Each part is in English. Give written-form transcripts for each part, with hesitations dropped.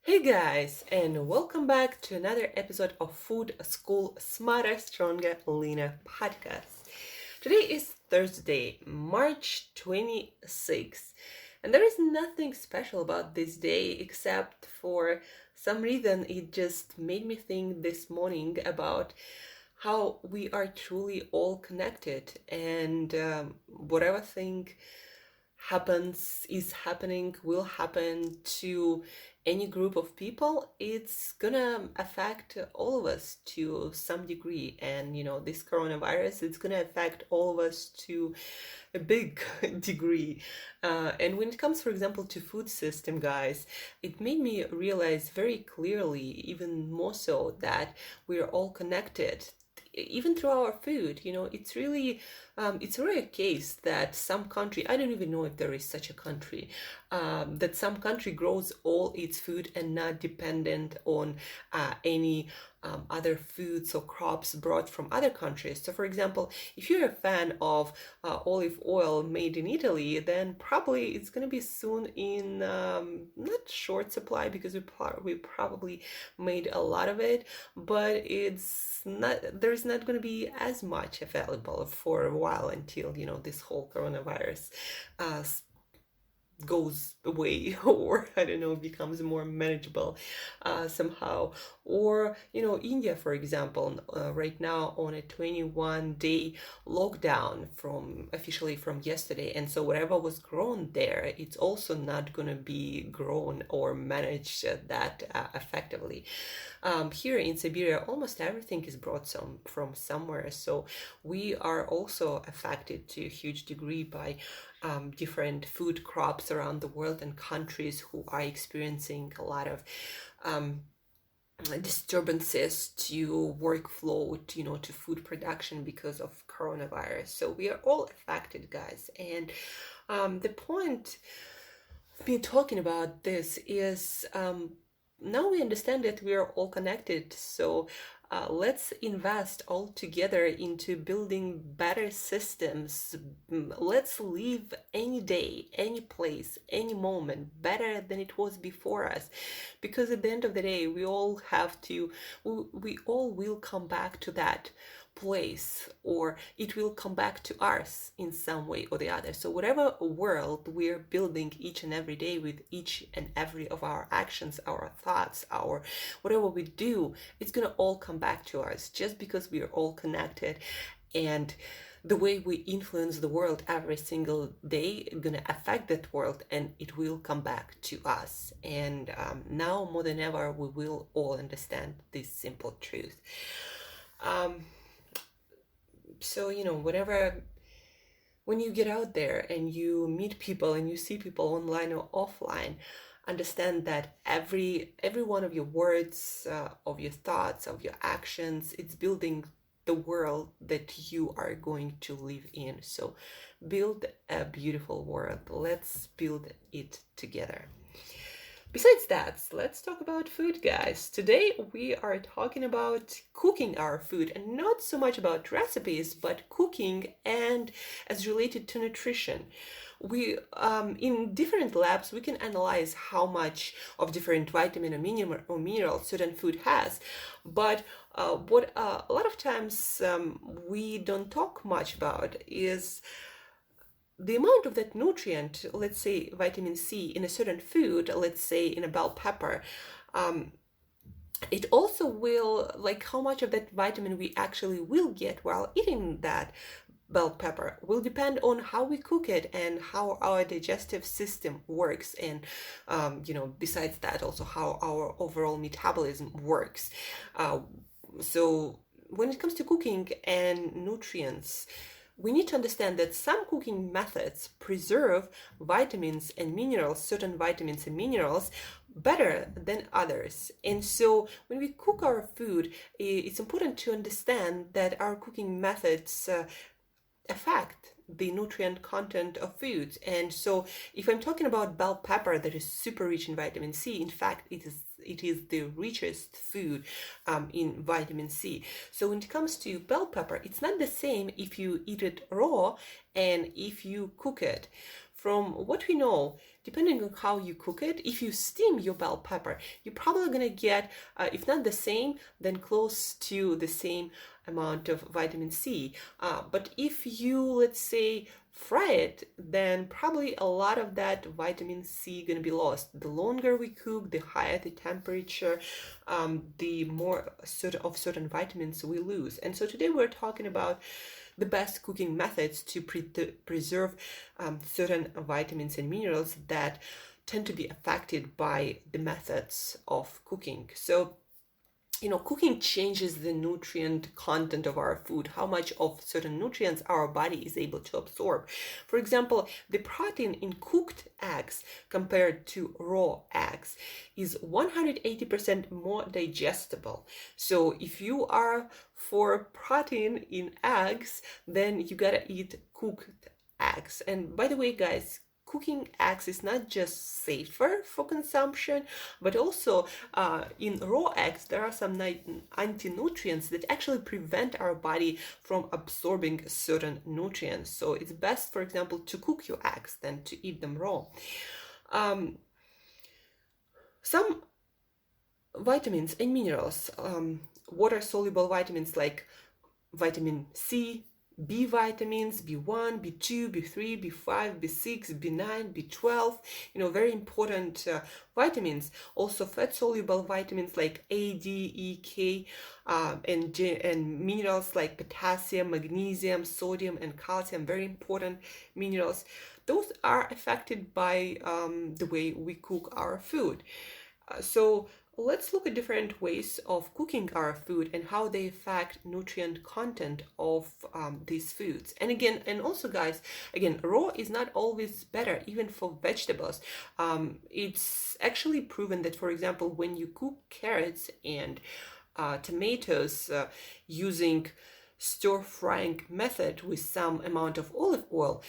Hey guys, and welcome back to another episode of Food School Smarter, Stronger, Leaner podcast. Today is Thursday, March 26th, and there is nothing special about this day except for some reason it just made me think this morning about how we are truly all connected and whatever thing is happening, will happen to any group of people, it's gonna affect all of us to some degree. And this coronavirus, it's gonna affect all of us to a big degree. And when it comes, for example, to food system, guys, it made me realize very clearly, even more so, that we're all connected even through our food. It's a rare case that some country, I don't even know if there is such a country, that some country grows all its food and not dependent on any other foods or crops brought from other countries. So for example, if you're a fan of olive oil made in Italy, then probably it's going to be soon in not short supply, because we probably made a lot of it, but there's not going to be as much available for a while until this whole coronavirus goes away, or I don't know, becomes more manageable somehow. Or India, for example, right now on a 21-day lockdown officially from yesterday, and so whatever was grown there, it's also not going to be grown or managed that effectively. Here in Siberia, almost everything is brought from somewhere, so we are also affected to a huge degree by different food crops around the world and countries who are experiencing a lot of disturbances to workflow, to food production because of coronavirus. So we are all affected, guys. And the point of me talking about this is now we understand that we are all connected. So let's invest all together into building better systems. Let's live any day, any place, any moment better than it was before us. Because at the end of the day, we all will come back to that place, or it will come back to us in some way or the other. So whatever world we're building each and every day with each and every of our actions, our thoughts, our whatever we do, it's gonna all come back to us, just because we are all connected. And the way we influence the world every single day is gonna affect that world, and it will come back to us. And now more than ever, we will all understand this simple truth. So when you get out there and you meet people and you see people online or offline, understand that every one of your words, of your thoughts, of your actions, it's building the world that you are going to live in. So build a beautiful world. Let's build it together. Besides that, let's talk about food, guys. Today we are talking about cooking our food, and not so much about recipes, but cooking and as related to nutrition. We in different labs we can analyze how much of different vitamin or mineral certain food has, but what a lot of times we don't talk much about is the amount of that nutrient, let's say vitamin C in a certain food, let's say in a bell pepper. It also will, like, how much of that vitamin we actually will get while eating that bell pepper will depend on how we cook it and how our digestive system works, and besides that, also how our overall metabolism works. So when it comes to cooking and nutrients, we need to understand that some cooking methods preserve vitamins and minerals, certain vitamins and minerals, better than others. And so when we cook our food, it's important to understand that our cooking methods affect the nutrient content of foods. And so if I'm talking about bell pepper that is super rich in vitamin C, in fact it is the richest food in vitamin C. So when it comes to bell pepper, it's not the same if you eat it raw and if you cook it. from what we know, depending on how you cook it, if you steam your bell pepper, you're probably going to get, if not the same, then close to the same amount of vitamin C. But if you, let's say, fry it, then probably a lot of that vitamin C going to be lost. The longer we cook, the higher the temperature, the more certain vitamins we lose. And so today we're talking about the best cooking methods to preserve certain vitamins and minerals that tend to be affected by the methods of cooking. So cooking changes the nutrient content of our food, how much of certain nutrients our body is able to absorb. For example, the protein in cooked eggs compared to raw eggs is 180% more digestible. So if you are for protein in eggs, then you gotta eat cooked eggs. And by the way, guys, cooking eggs is not just safer for consumption, but also in raw eggs, there are some anti-nutrients that actually prevent our body from absorbing certain nutrients. So it's best, for example, to cook your eggs than to eat them raw. Some vitamins and minerals, water-soluble vitamins like vitamin C, B vitamins, B1, B2, B3, B5, B6, B9, B12, very important vitamins. Also fat-soluble vitamins like A, D, E, K, and minerals like potassium, magnesium, sodium, and calcium, very important minerals. Those are affected by the way we cook our food. So let's look at different ways of cooking our food and how they affect nutrient content of these foods. And also guys, raw is not always better, even for vegetables. It's actually proven that, for example, when you cook carrots and tomatoes using stir-frying method with some amount of olive oil,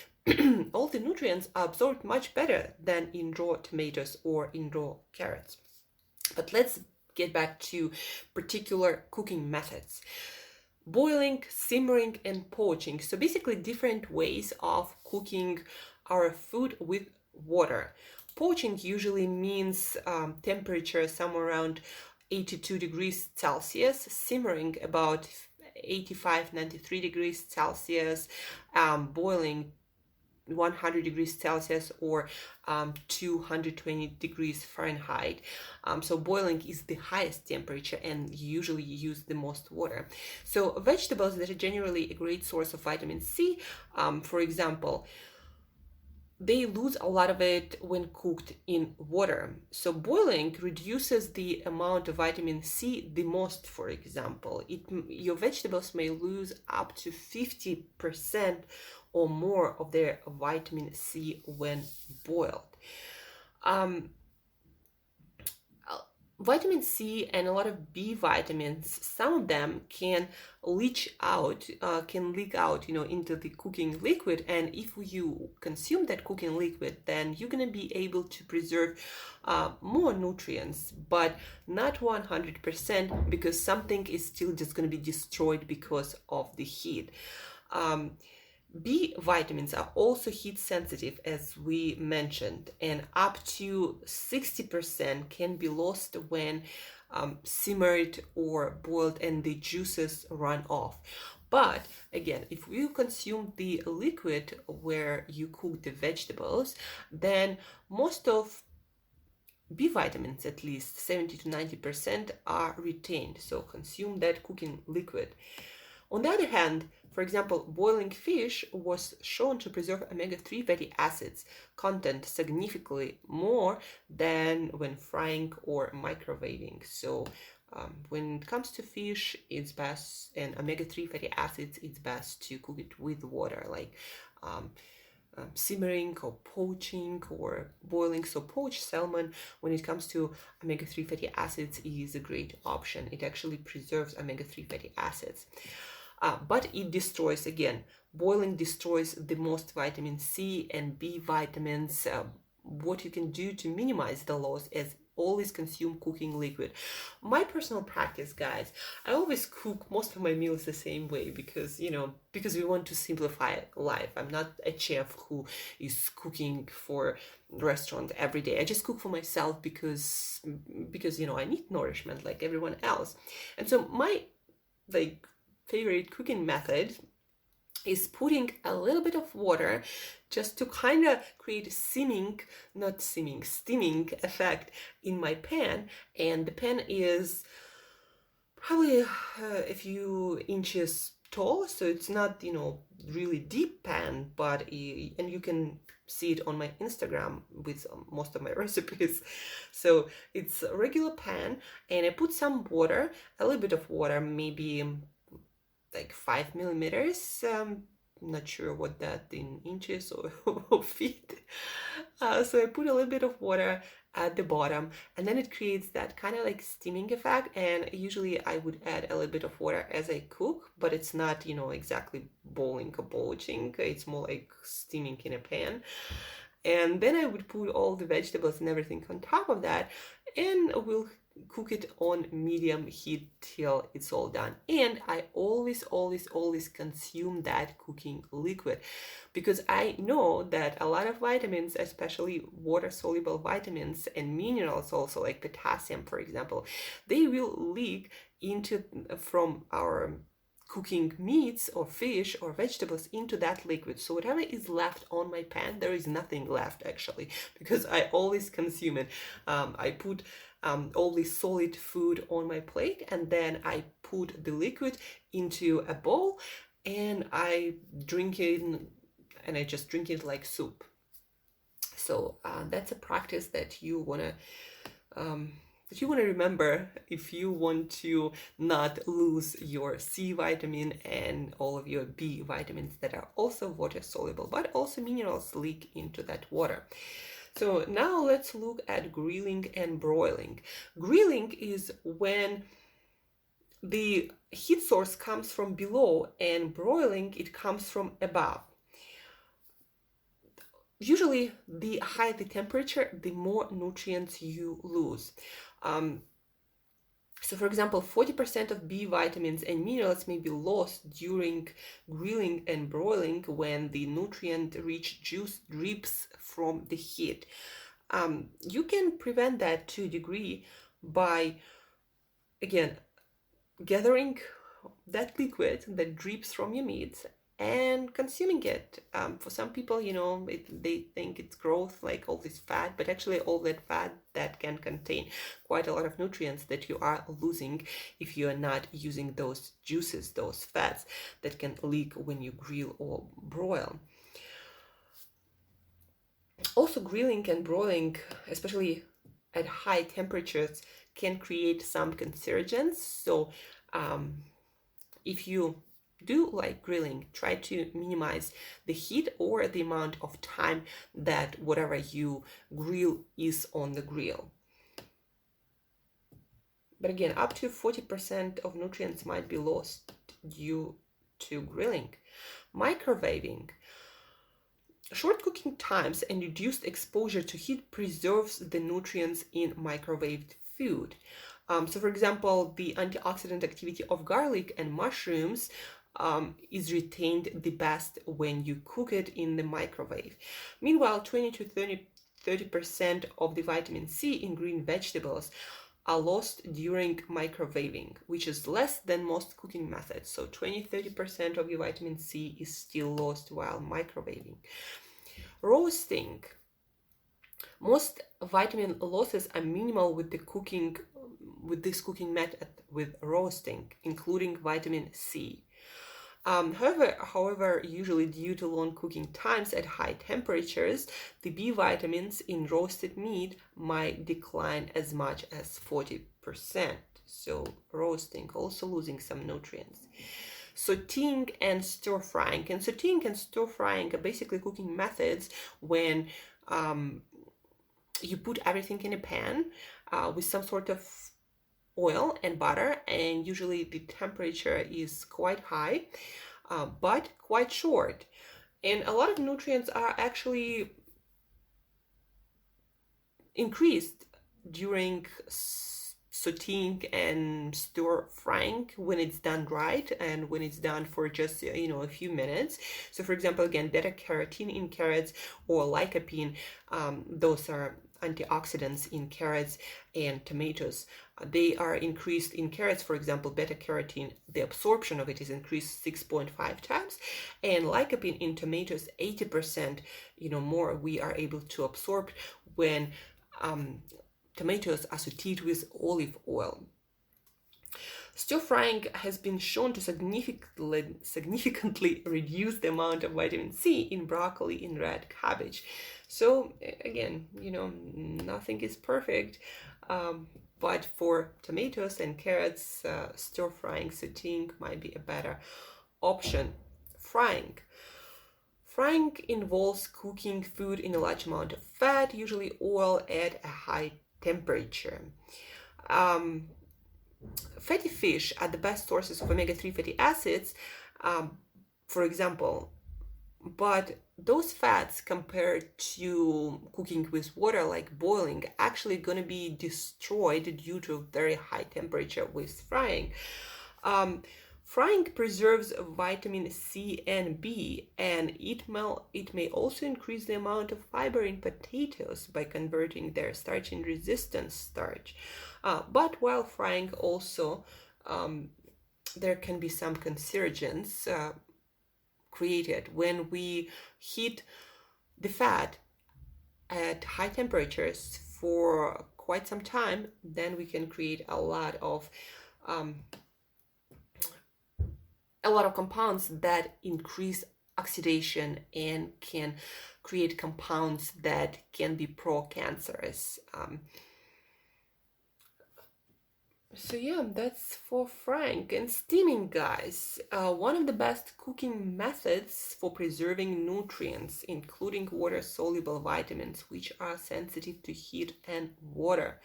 all the nutrients are absorbed much better than in raw tomatoes or in raw carrots. But let's get back to particular cooking methods. Boiling, simmering, and poaching. So basically different ways of cooking our food with water. Poaching usually means temperature somewhere around 82 degrees Celsius, simmering about 85-93 degrees Celsius, boiling 100 degrees Celsius or 220 degrees Fahrenheit. So boiling is the highest temperature and you usually use the most water. So vegetables that are generally a great source of vitamin C, for example, they lose a lot of it when cooked in water. So boiling reduces the amount of vitamin C the most, for example. Your vegetables may lose up to 50% or more of their vitamin C when boiled. Vitamin C and a lot of B vitamins, some of them can leak out into the cooking liquid. And if you consume that cooking liquid, then you're going to be able to preserve more nutrients, but not 100%, because something is still just going to be destroyed because of the heat. B vitamins are also heat sensitive, as we mentioned, and up to 60% can be lost when simmered or boiled and the juices run off. But again, if you consume the liquid where you cook the vegetables, then most of B vitamins, at least 70 to 90%, are retained. So consume that cooking liquid. On the other hand, for example, boiling fish was shown to preserve omega-3 fatty acids content significantly more than when frying or microwaving. So when it comes to fish, it's best, and omega-3 fatty acids, it's best to cook it with water, like simmering or poaching or boiling. So poached salmon, when it comes to omega-3 fatty acids, is a great option. It actually preserves omega-3 fatty acids. But it destroys, again, boiling destroys the most vitamin C and B vitamins. What you can do to minimize the loss always consume cooking liquid. My personal practice, guys, I always cook most of my meals the same way because, because we want to simplify life. I'm not a chef who is cooking for restaurant every day. I just cook for myself because I need nourishment like everyone else. And so my favorite cooking method is putting a little bit of water just to kind of create steaming effect in my pan. And the pan is probably a few inches tall, so it's not really deep pan, but and you can see it on my Instagram with most of my recipes. So it's a regular pan, and I put some water, a little bit of water, maybe like 5 millimeters. Not sure what that in inches or feet. So I put a little bit of water at the bottom, and then it creates that kind of like steaming effect. And usually I would add a little bit of water as I cook, but it's not exactly boiling or poaching. It's more like steaming in a pan. And then I would put all the vegetables and everything on top of that, and we'll cook it on medium heat till it's all done. And I always consume that cooking liquid, because I know that a lot of vitamins, especially water soluble vitamins and minerals also, like potassium for example, they will leak into from our cooking meats or fish or vegetables into that liquid. So whatever is left on my pan, there is nothing left actually, because I always consume it. I put all the solid food on my plate, and then I put the liquid into a bowl, and I drink it, and I just drink it like soup. So that's a practice that you wanna remember if you want to not lose your C vitamin and all of your B vitamins that are also water soluble, but also minerals leak into that water. So now let's look at grilling and broiling. Grilling is when the heat source comes from below, and broiling, it comes from above. Usually, the higher the temperature, the more nutrients you lose. So for example, 40% of B vitamins and minerals may be lost during grilling and broiling when the nutrient-rich juice drips from the heat. You can prevent that to a degree by, again, gathering that liquid that drips from your meats and consuming it. For some people, they think it's growth, like all this fat, but actually all that fat that can contain quite a lot of nutrients that you are losing if you are not using those juices, those fats that can leak when you grill or broil. Also, grilling and broiling, especially at high temperatures, can create some cancerogens. So if you do like grilling, try to minimize the heat or the amount of time that whatever you grill is on the grill. But again, up to 40% of nutrients might be lost due to grilling. Microwaving. Short cooking times and reduced exposure to heat preserves the nutrients in microwaved food. So for example, the antioxidant activity of garlic and mushrooms is retained the best when you cook it in the microwave. Meanwhile, 20 to 30% of the vitamin C in green vegetables are lost during microwaving, which is less than most cooking methods. So 20-30% of your vitamin C is still lost while microwaving. Roasting. Most vitamin losses are minimal with this cooking method with roasting, including vitamin C. However, usually due to long cooking times at high temperatures, the B vitamins in roasted meat might decline as much as 40%. So roasting, also losing some nutrients. Sauteing and stir frying. And sauteing and stir frying are basically cooking methods when you put everything in a pan with some sort of oil and butter, and usually the temperature is quite high, but quite short. And a lot of nutrients are actually increased during sauteing and stir frying when it's done right and when it's done for just a few minutes. So for example, again, beta carotene in carrots or lycopene, those are antioxidants in carrots and tomatoes. They are increased in carrots. For example, beta carotene, the absorption of it is increased 6.5 times, and lycopene in tomatoes 80% more we are able to absorb when tomatoes are sauteed with olive oil. Stir frying has been shown to significantly reduce the amount of vitamin C in broccoli and red cabbage. So again, nothing is perfect, but for tomatoes and carrots, stir frying, sauteing might be a better option. Frying involves cooking food in a large amount of fat, usually oil, at a high temperature. Fatty fish are the best sources of omega-3 fatty acids, for example, but those fats compared to cooking with water, like boiling, actually going to be destroyed due to very high temperature with frying. Frying preserves vitamin C and B, and it may also increase the amount of fiber in potatoes by converting their starch in resistant starch. But while frying also, there can be some cancerogens created. When we heat the fat at high temperatures for quite some time, then we can create a lot of compounds that increase oxidation and can create compounds that can be pro-cancerous. So yeah, that's for frying. And steaming, guys, one of the best cooking methods for preserving nutrients, including water-soluble vitamins, which are sensitive to heat and water.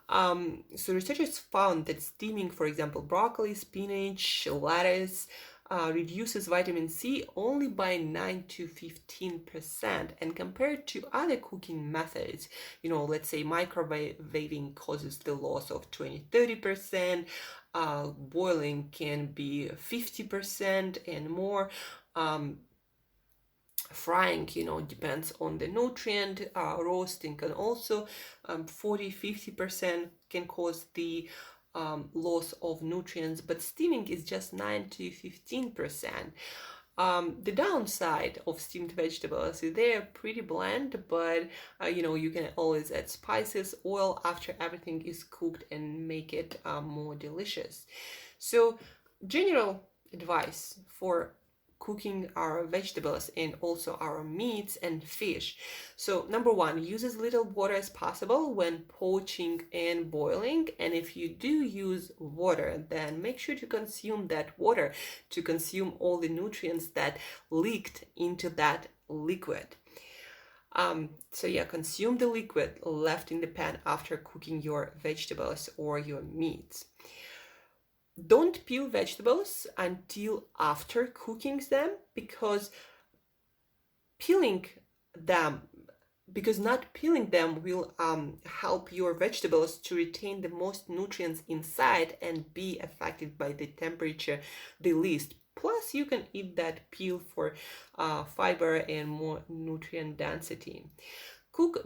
So researchers found that steaming, for example, broccoli, spinach, lettuce, reduces vitamin C only by 9 to 15%. And compared to other cooking methods, let's say microwaving causes the loss of 20-30%, boiling can be 50% and more. Frying, depends on the nutrient. Roasting can also 40-50% can cause the loss of nutrients, but steaming is just 9 to 15%. The downside of steamed vegetables is they're pretty bland, but you can always add spices, oil after everything is cooked and make it more delicious. So general advice for cooking our vegetables and also our meats and fish. So number one, use as little water as possible when poaching and boiling. And if you do use water, then make sure to consume that water to consume all the nutrients that leaked into that liquid. So yeah, consume the liquid left in the pan after cooking your vegetables or your meats. Don't peel vegetables until after cooking them, because not peeling them will help your vegetables to retain the most nutrients inside and be affected by the temperature the least. Plus, you can eat that peel for fiber and more nutrient density. Cook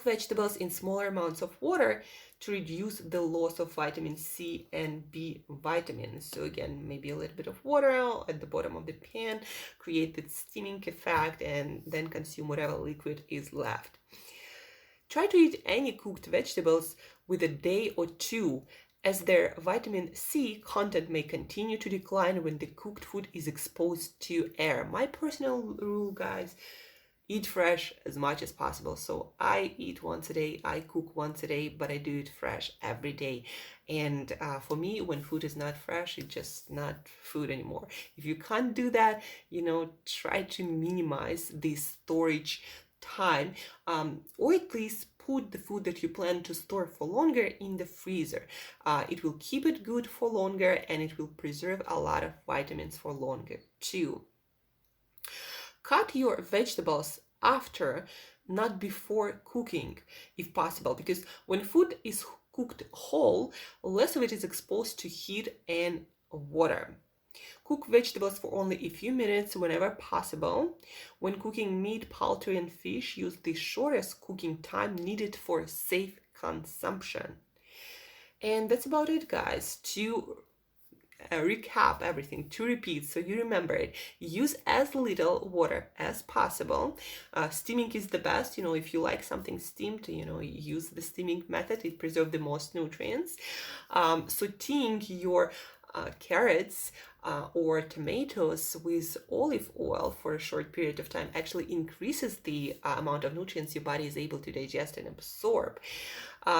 vegetables in smaller amounts of water to reduce the loss of vitamin C and B vitamins. So again, maybe a little bit of water at the bottom of the pan, create the steaming effect, and then consume whatever liquid is left. Try to eat any cooked vegetables with a day or two, as their vitamin C content may continue to decline when the cooked food is exposed to air. My personal rule, guys, eat fresh as much as possible. So I eat once a day, I cook once a day, but I do it fresh every day. And for me, when food is not fresh, it's just not food anymore. If you can't do that, try to minimize the storage time, or at least put the food that you plan to store for longer in the freezer. It will keep it good for longer, and it will preserve a lot of vitamins for longer too. Cut your vegetables after not before cooking, if possible, because when food is cooked whole, less of it is exposed to heat and water. Cook vegetables for only a few minutes whenever possible. When cooking meat, poultry, and fish, use the shortest cooking time needed for safe consumption. And that's about it, guys. To recap everything, to repeat so you remember it, use as little water as possible. Steaming is the best. If you like something steamed, use the steaming method. It preserves the most nutrients. Sauteing your carrots or tomatoes with olive oil for a short period of time actually increases the amount of nutrients your body is able to digest and absorb.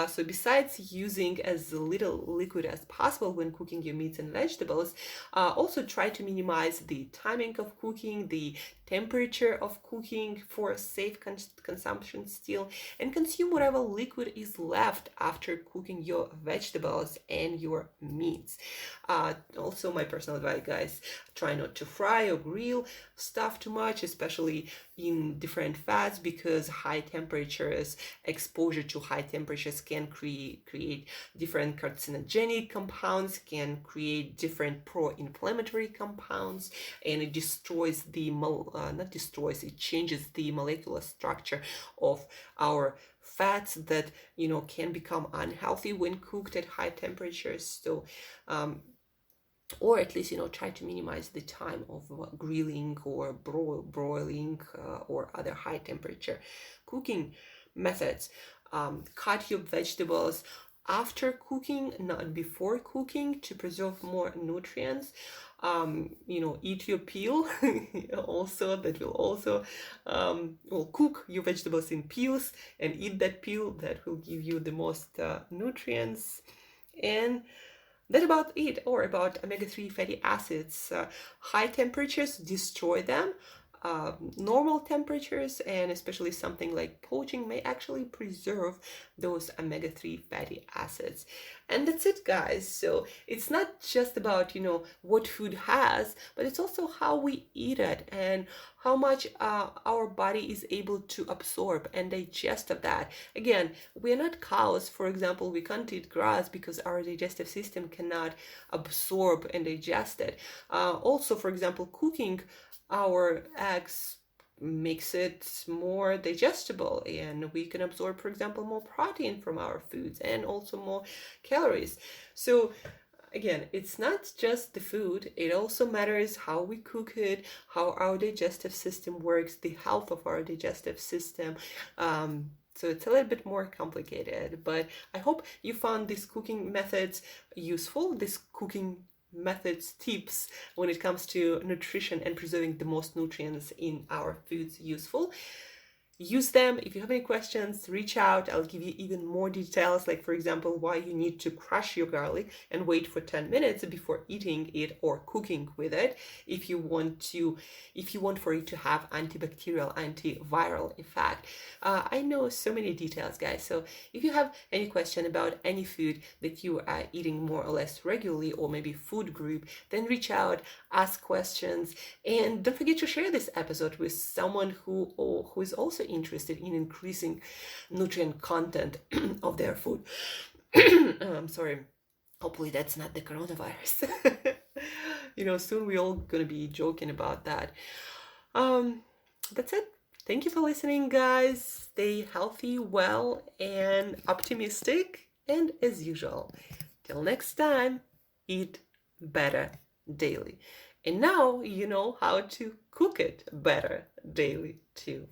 So besides using as little liquid as possible when cooking your meats and vegetables, also try to minimize the timing of cooking, the temperature of cooking for safe consumption still, and consume whatever liquid is left after cooking your vegetables and your meats. Also, my personal advice, guys, try not to fry or grill stuff too much, especially in different fats, because high temperatures, exposure to high temperatures can create different carcinogenic compounds, can create different pro-inflammatory compounds, and it destroys it changes the molecular structure of our fats that can become unhealthy when cooked at high temperatures. So or at least try to minimize the time of grilling or broiling or other high temperature cooking methods. Cut your vegetables after cooking, not before cooking, to preserve more nutrients. Eat your peel also. That will also cook your vegetables in peels and eat that peel. That will give you the most nutrients. And that's about it. Or about omega-3 fatty acids. High temperatures destroy them. Normal temperatures, and especially something like poaching, may actually preserve those omega-3 fatty acids. And that's it, guys. So it's not just about what food has, but it's also how we eat it and how much our body is able to absorb and digest of that. Again, we're not cows, for example. We can't eat grass because our digestive system cannot absorb and digest it. Also, for example, cooking our eggs makes it more digestible, and we can absorb, for example, more protein from our foods and also more calories. So again, it's not just the food, it also matters how we cook it, how our digestive system works, the health of our digestive system. So it's a little bit more complicated, but I hope you found these cooking methods useful, these cooking methods, tips when it comes to nutrition and preserving the most nutrients in our foods useful. Use them. If you have any questions, reach out. I'll give you even more details, like for example, why you need to crush your garlic and wait for 10 minutes before eating it or cooking with it if you want for it to have antibacterial, antiviral effect. I know so many details, guys. So if you have any question about any food that you are eating more or less regularly, or maybe food group, then reach out, ask questions, and don't forget to share this episode with someone who is also interested in increasing nutrient content of their food. I'm sorry. Hopefully that's not the coronavirus. Soon we're all gonna be joking about that. That's it. Thank you for listening, guys. Stay healthy, well, and optimistic. And as usual, till next time, eat better daily. And now you know how to cook it better daily too.